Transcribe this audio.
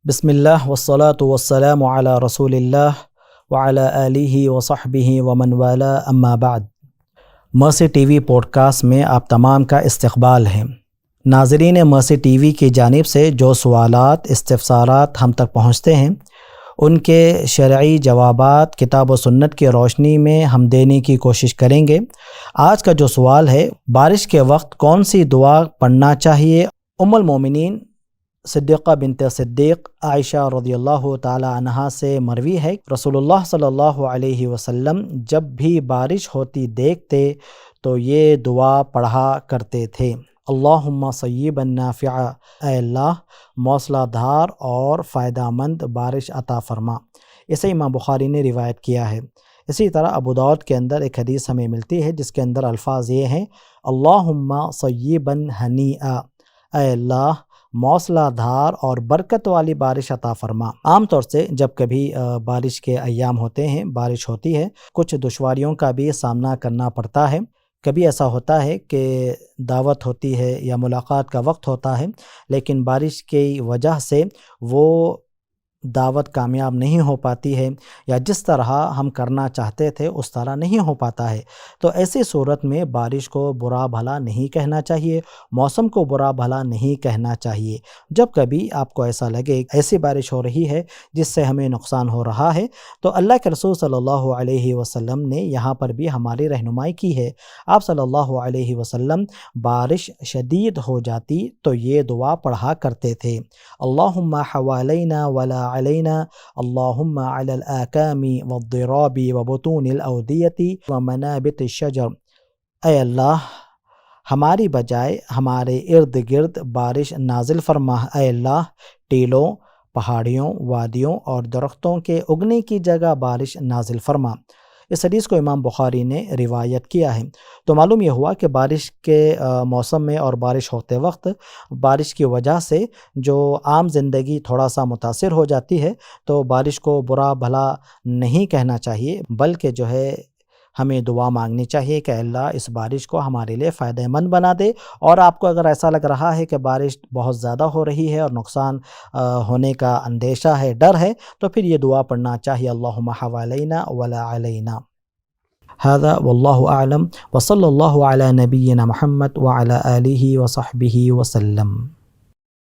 بسم اللہ والصلاة والسلام علی رسول اللہ وعلی آلہ وصحبہ ومن والا اما بعد۔ مرسی ٹی وی پوڈ کاسٹ میں آپ تمام کا استقبال ہے۔ ناظرین مرسی ٹی وی کی جانب سے جو سوالات استفسارات ہم تک پہنچتے ہیں ان کے شرعی جوابات کتاب و سنت کی روشنی میں ہم دینے کی کوشش کریں گے۔ آج کا جو سوال ہے، بارش کے وقت کون سی دعا پڑھنا چاہیے؟ ام المومنین صدیقہ بنت صدیق عائشہ رضی اللہ تعالی عنہا سے مروی ہے، رسول اللہ صلی اللہ علیہ وسلم جب بھی بارش ہوتی دیکھتے تو یہ دعا پڑھا کرتے تھے، اللہم صیبا نافعا، اے اللہ موصلہ دھار اور فائدہ مند بارش عطا فرما۔ اسے امام بخاری نے روایت کیا ہے۔ اسی طرح ابو داؤد کے اندر ایک حدیث ہمیں ملتی ہے جس کے اندر الفاظ یہ ہیں، اللہم صیبا ہنیئا، اے اللہ موصلہ دھار اور برکت والی بارش عطا فرما۔ عام طور سے جب کبھی بارش کے ایام ہوتے ہیں، بارش ہوتی ہے، کچھ دشواریوں کا بھی سامنا کرنا پڑتا ہے۔ کبھی ایسا ہوتا ہے کہ دعوت ہوتی ہے یا ملاقات کا وقت ہوتا ہے لیکن بارش کی وجہ سے وہ دعوت کامیاب نہیں ہو پاتی ہے یا جس طرح ہم کرنا چاہتے تھے اس طرح نہیں ہو پاتا ہے، تو ایسی صورت میں بارش کو برا بھلا نہیں کہنا چاہیے، موسم کو برا بھلا نہیں کہنا چاہیے۔ جب کبھی آپ کو ایسا لگے ایسی بارش ہو رہی ہے جس سے ہمیں نقصان ہو رہا ہے تو اللہ کے رسول صلی اللہ علیہ وسلم نے یہاں پر بھی ہماری رہنمائی کی ہے۔ آپ صلی اللہ علیہ وسلم بارش شدید ہو جاتی تو یہ دعا پڑھا کرتے تھے، اللہم حوالینا ولا علینا، اللہم علی الاکام والضراب وبطون الاودیۃ ومنابت الشجر، اے اللہ ہماری بجائے ہمارے ارد گرد بارش نازل فرما، اے اللہ ٹیلوں، پہاڑیوں، وادیوں اور درختوں کے اگنے کی جگہ بارش نازل فرما۔ اس حدیث کو امام بخاری نے روایت کیا ہے۔ تو معلوم یہ ہوا کہ بارش کے موسم میں اور بارش ہوتے وقت بارش کی وجہ سے جو عام زندگی تھوڑا سا متاثر ہو جاتی ہے تو بارش کو برا بھلا نہیں کہنا چاہیے، بلکہ جو ہے ہمیں دعا مانگنی چاہیے کہ اللہ اس بارش کو ہمارے لیے فائدہ مند بنا دے، اور آپ کو اگر ایسا لگ رہا ہے کہ بارش بہت زیادہ ہو رہی ہے اور نقصان ہونے کا اندیشہ ہے، ڈر ہے، تو پھر یہ دعا پڑھنا چاہیے، اللہم حوالینا ولا علینا۔ هذا واللہ اعلم وصلی اللہ علی نبینا محمد وعلی آلہ وصحبہ وسلم۔